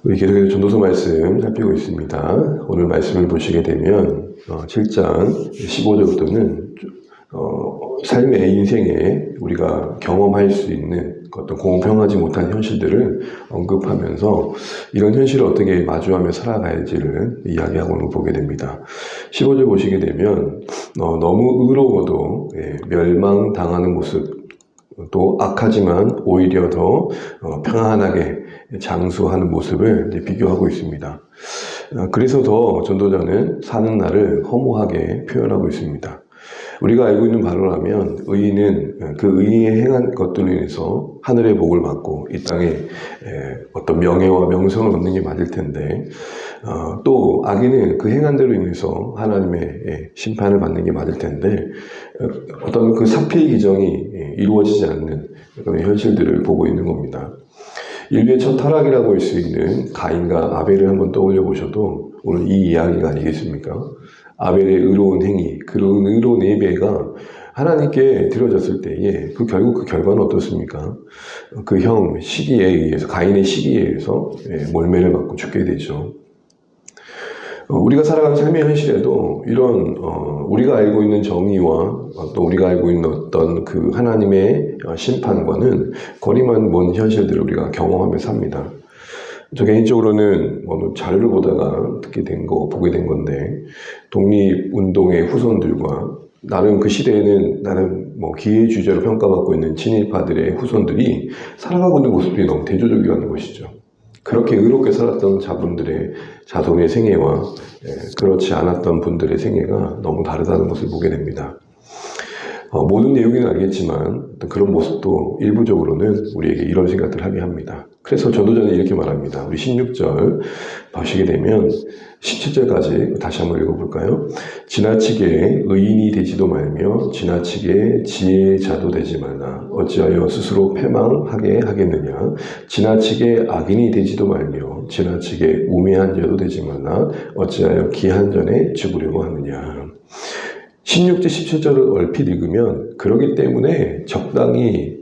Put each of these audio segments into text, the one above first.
우리 계속해서 전도서 말씀 살피고 있습니다. 오늘 말씀을 보시게 되면 7장 15절부터는 삶의 인생에 우리가 경험할 수 있는 어떤 공평하지 못한 현실들을 언급하면서 이런 현실을 어떻게 마주하며 살아가야지를 이야기하고 보게 됩니다. 15절 보시게 되면 너무 의로워도 멸망당하는 모습, 또 악하지만 오히려 더 평안하게 장수하는 모습을 비교하고 있습니다. 그래서 더 전도자는 사는 날을 허무하게 표현하고 있습니다. 우리가 알고 있는 바로라면 의인은 그 의인의 행한 것들로 인해서 하늘의 복을 받고 이 땅에 어떤 명예와 명성을 얻는 게 맞을 텐데 또 악인은 그 행한 대로 인해서 하나님의 심판을 받는 게 맞을 텐데 어떤 그 사피의 기정이 이루어지지 않는 그런 현실들을 보고 있는 겁니다. 인류의 첫 타락이라고 할 수 있는 가인과 아벨을 한번 떠올려 보셔도 오늘 이 이야기가 아니겠습니까? 아벨의 의로운 행위, 그런 의로운 예배가 하나님께 드려졌을 때에 결국 그 결과는 어떻습니까? 그 형 시기에 의해서, 가인의 시기에 의해서 몰매를 받고 죽게 되죠. 우리가 살아가는 삶의 현실에도 이런 우리가 알고 있는 정의와 또 우리가 알고 있는 어떤 그 하나님의 심판과는 거리만 먼 현실들을 우리가 경험하며 삽니다. 저 개인적으로는 자료를 보다가 보게 된 건데 독립운동의 후손들과 나름 그 시대에는 나름 기회 주제로 평가받고 있는 친일파들의 후손들이 살아가고 있는 모습들이 너무 대조적이라는 것이죠. 그렇게 의롭게 살았던 자분들의 자손의 생애와 그렇지 않았던 분들의 생애가 너무 다르다는 것을 보게 됩니다. 모든 내용은 알겠지만 그런 모습도 일부적으로는 우리에게 이런 생각들을 하게 합니다. 그래서 전도자는 이렇게 말합니다. 우리 16절 보시게 되면 17절까지 다시 한번 읽어볼까요? 지나치게 의인이 되지도 말며 지나치게 지혜의 자도 되지 말라. 어찌하여 스스로 패망하게 하겠느냐. 지나치게 악인이 되지도 말며 지나치게 우매한 자도 되지 말라. 어찌하여 기한 전에 죽으려고 하느냐. 16절 17절을 얼핏 읽으면 그러기 때문에 적당히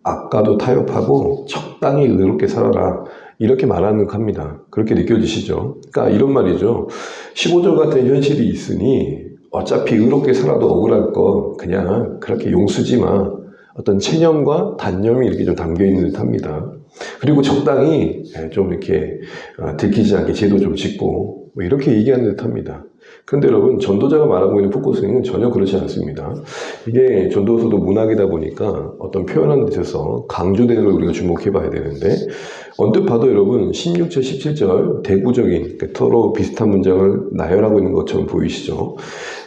악과도 타협하고 적당히 의롭게 살아라 이렇게 말하는 겁니다. 그렇게 느껴지시죠? 그러니까 이런 말이죠. 15절 같은 현실이 있으니 어차피 의롭게 살아도 억울할 거 그냥 그렇게 용쓰지 마. 어떤 체념과 단념이 이렇게 좀 담겨 있는 듯 합니다. 그리고 적당히 좀 이렇게 들키지 않게 죄도 좀 짓고 이렇게 얘기하는 듯 합니다. 그런데 여러분, 전도자가 말하고 있는 포커스는 전혀 그렇지 않습니다. 이게 전도서도 문학이다 보니까 어떤 표현하는 데 있어서 강조되는 걸 우리가 주목해 봐야 되는데 언뜻 봐도 여러분 16절, 17절 대구적인 서로 비슷한 문장을 나열하고 있는 것처럼 보이시죠?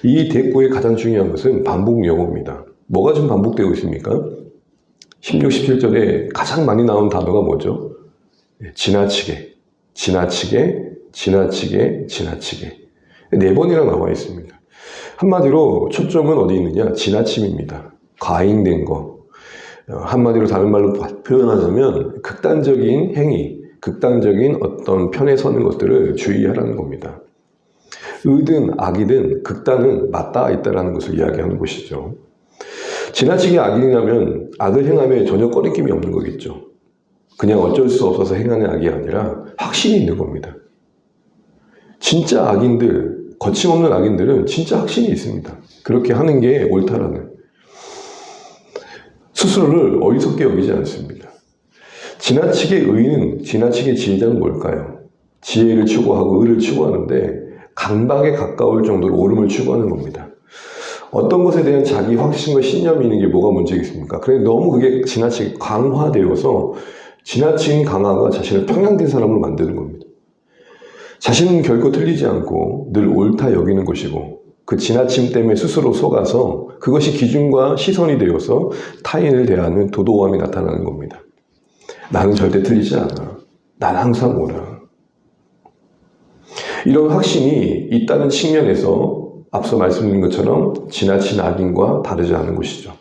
이 대구의 가장 중요한 것은 반복 용어입니다. 뭐가 지금 반복되고 있습니까? 16, 17절에 가장 많이 나온 단어가 뭐죠? 지나치게, 지나치게, 지나치게, 지나치게. 4번이나 나와 있습니다. 한마디로 초점은 어디 있느냐? 지나침입니다. 과잉된 거. 한마디로 다른 말로 표현하자면 극단적인 행위, 극단적인 어떤 편에 서는 것들을 주의하라는 겁니다. 의든 악이든 극단은 맞닿아 있다는 것을 이야기하는 것이죠. 지나치게 악이라면 악을 행함에 전혀 꺼리낌이 없는 거겠죠. 그냥 어쩔 수 없어서 행하는 악이 아니라 확신이 있는 겁니다. 진짜 악인들, 거침없는 악인들은 진짜 확신이 있습니다. 그렇게 하는 게 옳다라는. 스스로를 어리석게 여기지 않습니다. 지나치게 의인은, 지나치게 지혜자는 뭘까요? 지혜를 추구하고 의를 추구하는데 강박에 가까울 정도로 옳음을 추구하는 겁니다. 어떤 것에 대한 자기 확신과 신념이 있는 게 뭐가 문제겠습니까? 그런데 너무 그게 지나치게 강화되어서 지나친 강화가 자신을 평양된 사람으로 만드는 겁니다. 자신은 결코 틀리지 않고 늘 옳다 여기는 것이고 그 지나침 때문에 스스로 속아서 그것이 기준과 시선이 되어서 타인을 대하는 도도함이 나타나는 겁니다. 나는 절대 틀리지 않아. 난 항상 옳아. 이런 확신이 있다는 측면에서 앞서 말씀드린 것처럼 지나친 악인과 다르지 않은 것이죠.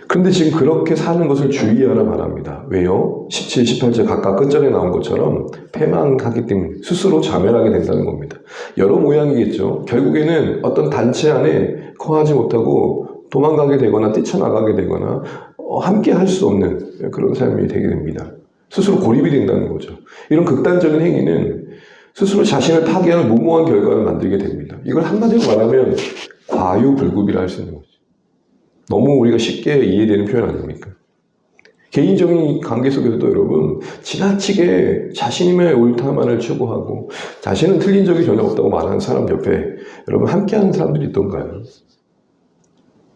그런데 지금 그렇게 사는 것을 주의하라 말합니다. 왜요? 17, 18절 각각 끝절에 나온 것처럼 패망하기 때문에 스스로 자멸하게 된다는 겁니다. 여러 모양이겠죠. 결국에는 어떤 단체 안에 거하지 못하고 도망가게 되거나 뛰쳐나가게 되거나 함께 할 수 없는 그런 삶이 되게 됩니다. 스스로 고립이 된다는 거죠. 이런 극단적인 행위는 스스로 자신을 타개하는 무모한 결과를 만들게 됩니다. 이걸 한마디로 말하면 과유불급이라 할 수 있는 거죠. 너무 우리가 쉽게 이해되는 표현 아닙니까? 개인적인 관계 속에서도 여러분 지나치게 자신임의 옳다만을 추구하고 자신은 틀린 적이 전혀 없다고 말하는 사람 옆에 여러분 함께하는 사람들이 있던가요?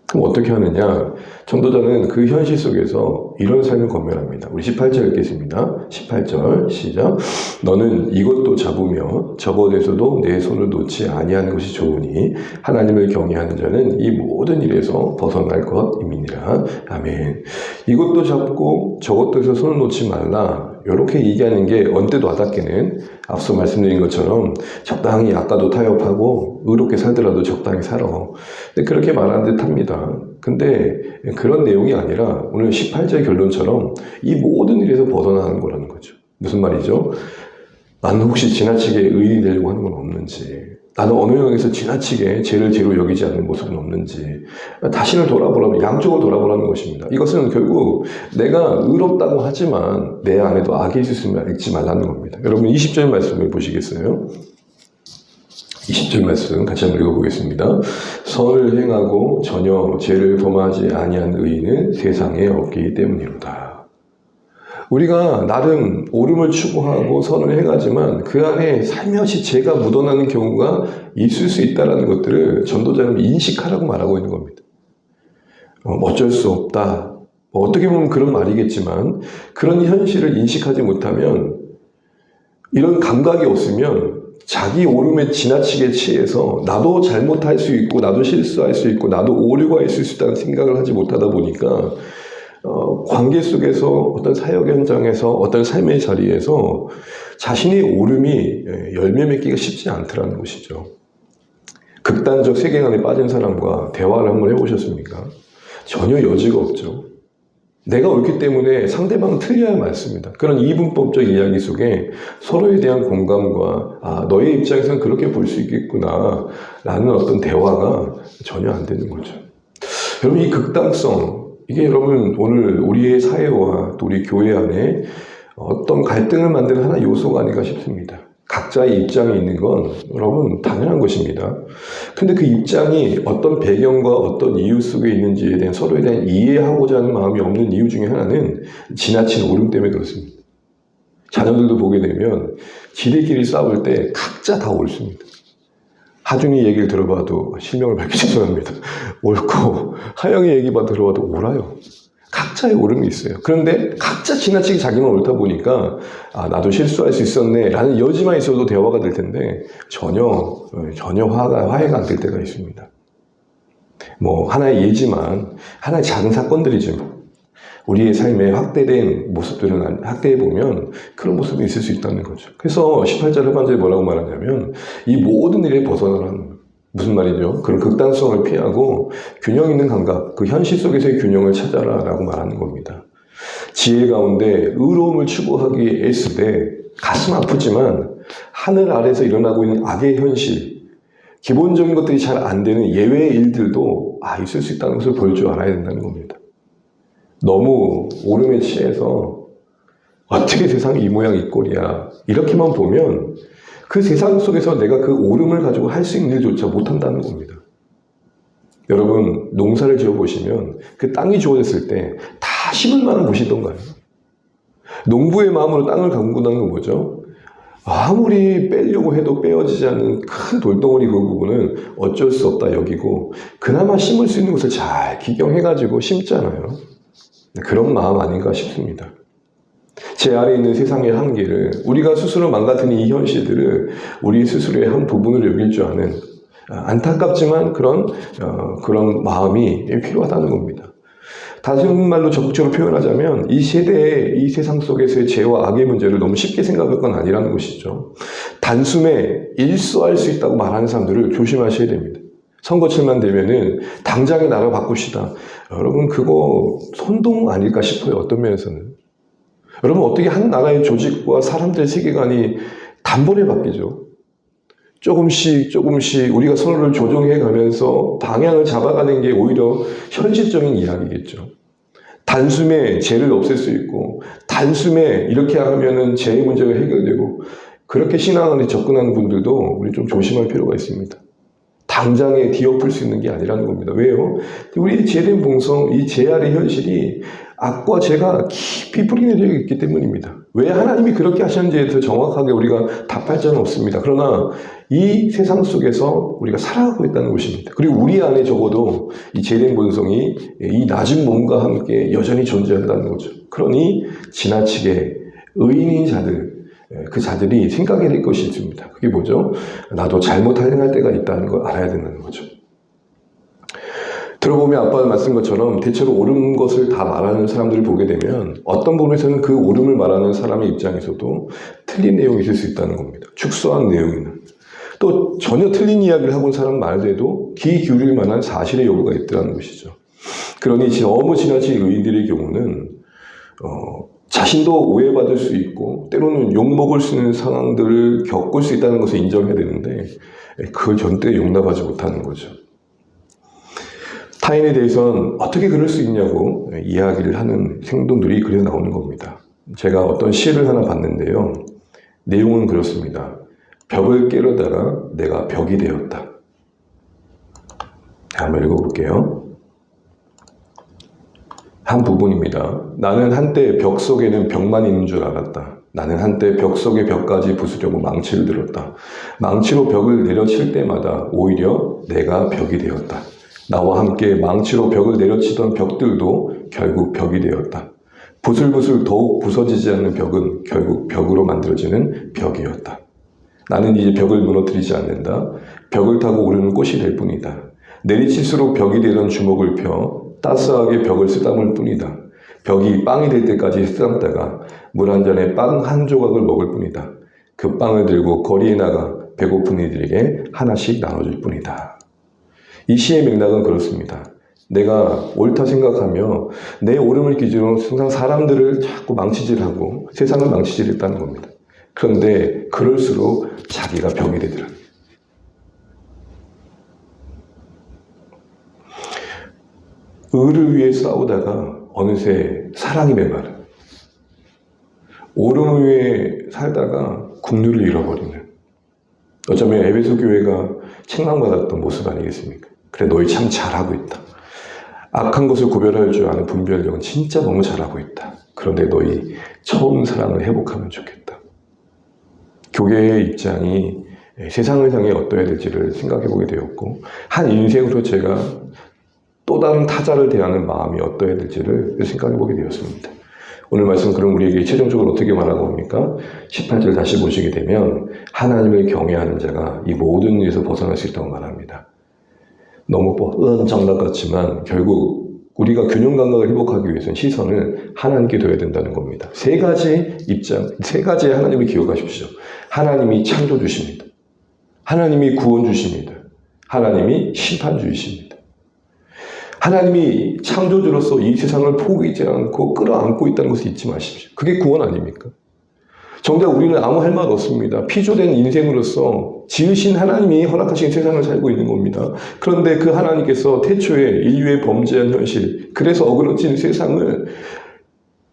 그럼 어떻게 하느냐? 전도자는 그 현실 속에서 이런 삶을 권면합니다. 우리 18절 읽겠습니다. 18절 시작. 너는 이것도 잡으며 저것에서도 내 손을 놓지 아니하는 것이 좋으니 하나님을 경외하는 자는 이 모든 일에서 벗어날 것임이니라. 아멘. 이것도 잡고 저것도에서 손을 놓지 말라. 이렇게 얘기하는 게 언뜻 와닿기는 앞서 말씀드린 것처럼 적당히 아까도 타협하고 의롭게 살더라도 적당히 살아. 근데 그렇게 말하는 듯 합니다. 근데 그런 내용이 아니라 오늘 18절 결론처럼 이 모든 일에서 벗어나는 거라는 거죠. 무슨 말이죠? 나는 혹시 지나치게 의인이 되려고 하는 건 없는지, 나는 어느 영역에서 지나치게 죄를 죄로 여기지 않는 모습은 없는지, 자신을 돌아보라면, 양쪽을 돌아보라는 것입니다. 이것은 결국 내가 의롭다고 하지만 내 안에도 악이 있음을 잊지 말라는 겁니다. 여러분 20절 말씀을 보시겠어요? 20절 말씀 같이 한번 읽어보겠습니다. 선을 행하고 전혀 죄를 범하지 아니한 의인은 세상에 없기 때문이로다. 우리가 나름 옳음을 추구하고 선을 행하지만 그 안에 살며시 죄가 묻어나는 경우가 있을 수 있다는 것들을 전도자는 인식하라고 말하고 있는 겁니다. 어쩔 수 없다. 어떻게 보면 그런 말이겠지만 그런 현실을 인식하지 못하면 이런 감각이 없으면 자기 옳음에 지나치게 취해서 나도 잘못할 수 있고 나도 실수할 수 있고 나도 오류가 있을 수 있다는 생각을 하지 못하다 보니까 관계 속에서 어떤 사역 현장에서 어떤 삶의 자리에서 자신의 옳음이 열매 맺기가 쉽지 않더라는 것이죠. 극단적 세계관에 빠진 사람과 대화를 한번 해보셨습니까? 전혀 여지가 없죠. 내가 옳기 때문에 상대방은 틀려야 맞습니다. 그런 이분법적 이야기 속에 서로에 대한 공감과 너의 입장에서는 그렇게 볼 수 있겠구나 라는 어떤 대화가 전혀 안 되는 거죠. 여러분 이 극단성 이게 여러분 오늘 우리의 사회와 또 우리 교회 안에 어떤 갈등을 만드는 하나의 요소가 아닌가 싶습니다. 각자의 입장이 있는 건 여러분 당연한 것입니다. 근데 그 입장이 어떤 배경과 어떤 이유 속에 있는지에 대한 서로에 대한 이해하고자 하는 마음이 없는 이유 중에 하나는 지나친 오름 때문에 그렇습니다. 자녀들도 보게 되면 지들끼리 싸울 때 각자 다 옳습니다. 하중이 얘기를 들어봐도 실명을 밝히 죄송합니다. 옳고 하영이 얘기만 들어봐도 옳아요. 각자의 옳음이 있어요. 그런데 각자 지나치게 자기만 옳다 보니까 나도 실수할 수 있었네 라는 여지만 있어도 대화가 될 텐데 전혀 화해가 안 될 때가 있습니다. 뭐 하나의 예지만 하나의 작은 사건들이지만 우리의 삶에 확대된 모습들은 확대해보면 그런 모습이 있을 수 있다는 거죠. 그래서 18절 후반절에 뭐라고 말하냐면 이 모든 일에 벗어나라는 거예요. 무슨 말이죠? 그런 극단성을 피하고 균형 있는 감각, 그 현실 속에서의 균형을 찾아라 라고 말하는 겁니다. 지혜 가운데 의로움을 추구하기에 애쓰되 가슴 아프지만 하늘 아래서 일어나고 있는 악의 현실, 기본적인 것들이 잘 안 되는 예외의 일들도 있을 수 있다는 것을 볼 줄 알아야 된다는 겁니다. 너무 오름에 취해서 어떻게 세상이 이 모양 이 꼴이야 이렇게만 보면 그 세상 속에서 내가 그 오름을 가지고 할 수 있는 일조차 못한다는 겁니다. 여러분 농사를 지어보시면 그 땅이 주어졌을 때 다 심을 만한 곳이던가요? 농부의 마음으로 땅을 가꾼다는 건 뭐죠? 아무리 빼려고 해도 빼어지지 않는 큰 돌덩어리 그 부분은 어쩔 수 없다 여기고 그나마 심을 수 있는 곳을 잘 기경해가지고 심잖아요. 그런 마음 아닌가 싶습니다. 제 아래에 있는 세상의 한계를 우리가 스스로 망가뜨린 이 현실들을 우리 스스로의 한 부분으로 여길 줄 아는 안타깝지만 그런 마음이 필요하다는 겁니다. 다른 말로 적극적으로 표현하자면 이 세대의 이 세상 속에서의 죄와 악의 문제를 너무 쉽게 생각할 건 아니라는 것이죠. 단숨에 일소할 수 있다고 말하는 사람들을 조심하셔야 됩니다. 선거철만 되면은 당장에 나라 바꿉시다. 여러분 그거 선동 아닐까 싶어요. 어떤 면에서는. 여러분 어떻게 한 나라의 조직과 사람들의 세계관이 단번에 바뀌죠. 조금씩 우리가 서로를 조정해 가면서 방향을 잡아가는 게 오히려 현실적인 이야기겠죠. 단숨에 죄를 없앨 수 있고 단숨에 이렇게 하면은 죄의 문제가 해결되고 그렇게 신앙에 접근하는 분들도 우리 좀 조심할 필요가 있습니다. 당장에 뒤엎을 수 있는 게 아니라는 겁니다. 왜요? 우리 죄된 본성, 이 죄 아래 현실이 악과 죄가 깊이 뿌리내려 있기 때문입니다. 왜 하나님이 그렇게 하셨는지에 대해서 정확하게 우리가 답할 자는 없습니다. 그러나 이 세상 속에서 우리가 살아가고 있다는 것입니다. 그리고 우리 안에 적어도 이 죄된 본성이 이 낮은 몸과 함께 여전히 존재한다는 거죠. 그러니 지나치게 의인인 자들, 그 자들이 생각해야 될 것이 있습니다. 그게 뭐죠? 나도 잘못 행할 때가 있다는 걸 알아야 된다는 거죠. 들어보면 아빠가 말씀 것처럼 대체로 옳은 것을 다 말하는 사람들을 보게 되면 어떤 부분에서는 그 옳음을 말하는 사람의 입장에서도 틀린 내용이 있을 수 있다는 겁니다. 축소한 내용이나 또 전혀 틀린 이야기를 하고 온 사람 말에도 귀 기울일 만한 사실의 여부가 있다는 것이죠. 그러니 너무 지나친 의인들의 경우는 자신도 오해받을 수 있고 때로는 욕먹을 수 있는 상황들을 겪을 수 있다는 것을 인정해야 되는데 그걸 절대 용납하지 못하는 거죠. 타인에 대해서는 어떻게 그럴 수 있냐고 이야기를 하는 행동들이 그래서 나오는 겁니다. 제가 어떤 시를 하나 봤는데요. 내용은 그렇습니다. 벽을 깨려다가 내가 벽이 되었다. 한번 읽어볼게요. 한 부분입니다. 나는 한때 벽 속에는 벽만 있는 줄 알았다. 나는 한때 벽 속의 벽까지 부수려고 망치를 들었다. 망치로 벽을 내려칠 때마다 오히려 내가 벽이 되었다. 나와 함께 망치로 벽을 내려치던 벽들도 결국 벽이 되었다. 부슬부슬 더욱 부서지지 않는 벽은 결국 벽으로 만들어지는 벽이었다. 나는 이제 벽을 무너뜨리지 않는다. 벽을 타고 오르는 꽃이 될 뿐이다. 내리칠수록 벽이 되던 주먹을 펴 따스하게 벽을 쓰다물 뿐이다. 벽이 빵이 될 때까지 쓰담다가 물 한 잔에 빵 한 조각을 먹을 뿐이다. 그 빵을 들고 거리에 나가 배고픈 이들에게 하나씩 나눠줄 뿐이다. 이 시의 맥락은 그렇습니다. 내가 옳다 생각하며 내 옳음을 기준으로 항상 사람들을 자꾸 망치질하고 세상을 망치질했다는 겁니다. 그런데 그럴수록 자기가 벽이 되더라. 의를 위해 싸우다가 어느새 사랑이 메마른, 옳음을 위해 살다가 국률을 잃어버리는, 어쩌면 에베소 교회가 책망받았던 모습 아니겠습니까? 그래, 너희 참 잘하고 있다. 악한 것을 구별할 줄 아는 분별력은 진짜 너무 잘하고 있다. 그런데 너희 처음 사랑을 회복하면 좋겠다. 교회의 입장이 세상을 향해 어떠해야 될지를 생각해 보게 되었고, 한 인생으로 제가 또 다른 타자를 대하는 마음이 어떠해야 될지를 생각해 보게 되었습니다. 오늘 말씀 그럼 우리에게 최종적으로 어떻게 말하고 옵니까? 18절 다시 보시게 되면 하나님을 경외하는 자가 이 모든 일에서 벗어날 수 있다고 말합니다. 너무 뻔한 장난 같지만 결국 우리가 균형 감각을 회복하기 위해서는 시선을 하나님께 둬야 된다는 겁니다. 세 가지 입장, 세 가지의 하나님을 기억하십시오. 하나님이 창조주십니다. 하나님이 구원주십니다. 하나님이 심판주이십니다. 하나님이 창조주로서 이 세상을 포기하지 않고 끌어안고 있다는 것을 잊지 마십시오. 그게 구원 아닙니까? 정작 우리는 아무 할 말 없습니다. 피조된 인생으로서 지으신 하나님이 허락하신 세상을 살고 있는 겁니다. 그런데 그 하나님께서 태초에 인류의 범죄한 현실, 그래서 어그러진 세상을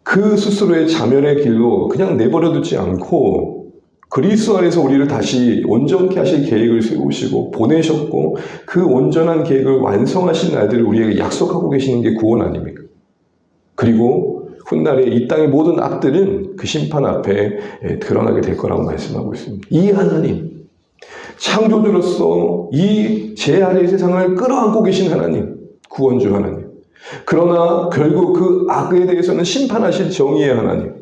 그 스스로의 자멸의 길로 그냥 내버려 두지 않고 그리스도 안에서 우리를 다시 온전케 하실 계획을 세우시고 보내셨고 그 온전한 계획을 완성하신 날들을 우리에게 약속하고 계시는 게 구원 아닙니까? 그리고 훗날에 이 땅의 모든 악들은 그 심판 앞에 드러나게 될 거라고 말씀하고 있습니다. 이 하나님, 창조주로서 이 죄 아래의 세상을 끌어안고 계신 하나님, 구원주 하나님. 그러나 결국 그 악에 대해서는 심판하실 정의의 하나님.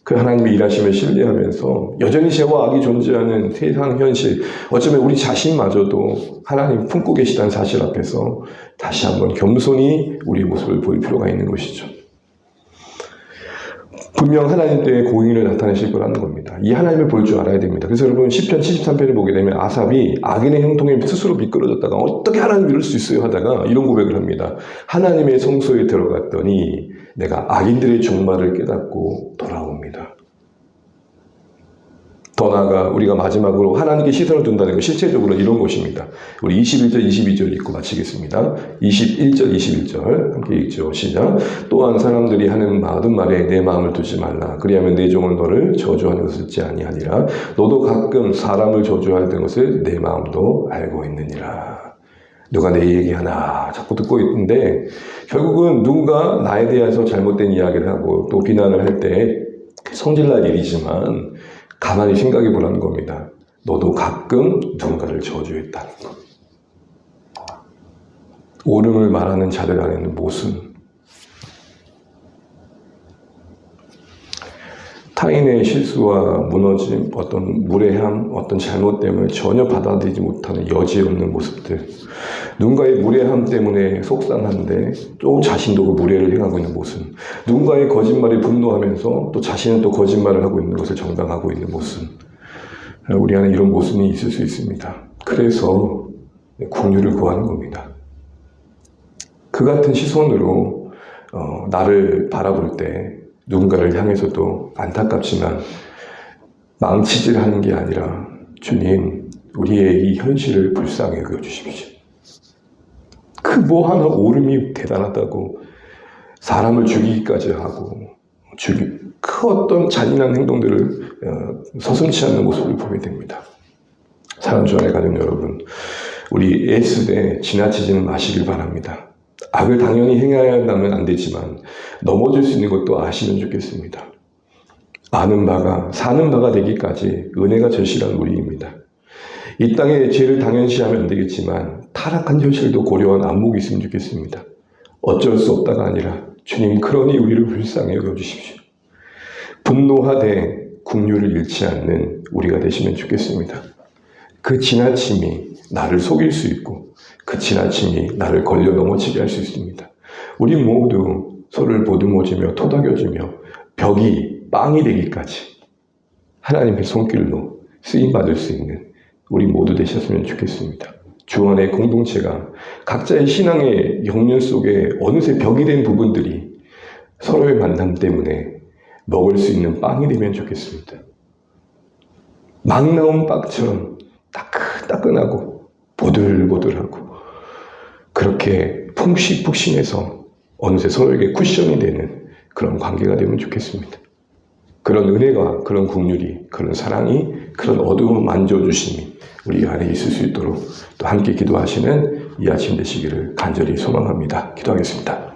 그 하나님의 일하심을 신뢰하면서 여전히 죄와 악이 존재하는 세상 현실, 어쩌면 우리 자신마저도 하나님 품고 계시다는 사실 앞에서 다시 한번 겸손히 우리의 모습을 보일 필요가 있는 것이죠. 분명 하나님 때문에 공의를 나타내실 거라는 겁니다. 이 하나님을 볼 줄 알아야 됩니다. 그래서 여러분 시편 73편을 보게 되면 아삽이 악인의 형통에 스스로 미끄러졌다가 어떻게 하나님 이룰 수 있어요 하다가 이런 고백을 합니다. 하나님의 성소에 들어갔더니 내가 악인들의 종말을 깨닫고 돌아옵니다. 더 나아가 우리가 마지막으로 하나님께 시선을 둔다는 건 실제적으로 이런 것입니다. 우리 21절, 22절 읽고 마치겠습니다. 21절, 21절 함께 읽죠. 시작. 또한 사람들이 하는 모든 말에 내 마음을 두지 말라. 그리하면 내 종은 너를 저주하는 것을 듣지 아니하니라. 너도 가끔 사람을 저주하는 것을 내 마음도 알고 있느니라. 누가 내 얘기하나 자꾸 듣고 있는데 결국은 누군가 나에 대해서 잘못된 이야기를 하고 또 비난을 할 때 성질날 일이지만 가만히 생각해 보라는 겁니다. 너도 가끔 누군가를 저주했다는 것. 옳음을 말하는 자들 안에는 모순, 타인의 실수와 무너짐, 어떤 무례함, 어떤 잘못됨을 전혀 받아들이지 못하는 여지없는 모습들, 누군가의 무례함 때문에 속상한데 또 자신도 그 무례를 행하고 있는 모습, 누군가의 거짓말에 분노하면서 또 자신은 또 거짓말을 하고 있는 것을 정당하고 있는 모습, 우리 안에 이런 모습이 있을 수 있습니다. 그래서 긍휼을 구하는 겁니다. 그 같은 시선으로 나를 바라볼 때 누군가를 향해서도 안타깝지만 망치질하는 게 아니라 주님, 우리의 이 현실을 불쌍히 여겨주십시오. 그 뭐 하나 옳음이 대단하다고 사람을 죽이기까지 하고 그 어떤 잔인한 행동들을 서슴지 않는 모습을 보게 됩니다. 사람 주 안에 가는 여러분, 우리 애쓰되 지나치지는 마시길 바랍니다. 악을 당연히 행해야 한다면 안 되지만 넘어질 수 있는 것도 아시면 좋겠습니다. 아는 바가 사는 바가 되기까지 은혜가 절실한 우리입니다. 이 땅에 죄를 당연시하면 안 되겠지만 타락한 현실도 고려한 안목이 있으면 좋겠습니다. 어쩔 수 없다가 아니라 주님 그러니 우리를 불쌍히 여겨주십시오. 분노하되 긍휼을 잃지 않는 우리가 되시면 좋겠습니다. 그 지나침이 나를 속일 수 있고 그 지나침이 나를 걸려 넘어지게 할 수 있습니다. 우리 모두 서로를 보듬어주며 토닥여주며 벽이 빵이 되기까지 하나님의 손길로 쓰임받을 수 있는 우리 모두 되셨으면 좋겠습니다. 주 안의 공동체가 각자의 신앙의 영역 속에 어느새 벽이 된 부분들이 서로의 만남 때문에 먹을 수 있는 빵이 되면 좋겠습니다. 막 나온 빵처럼 따끈따끈하고 보들보들하고 그렇게 푹신푹신해서 어느새 서로에게 쿠션이 되는 그런 관계가 되면 좋겠습니다. 그런 은혜가, 그런 긍휼이, 그런 사랑이, 그런 어두움 만져주심이 우리 안에 있을 수 있도록 또 함께 기도하시는 이 아침 되시기를 간절히 소망합니다. 기도하겠습니다.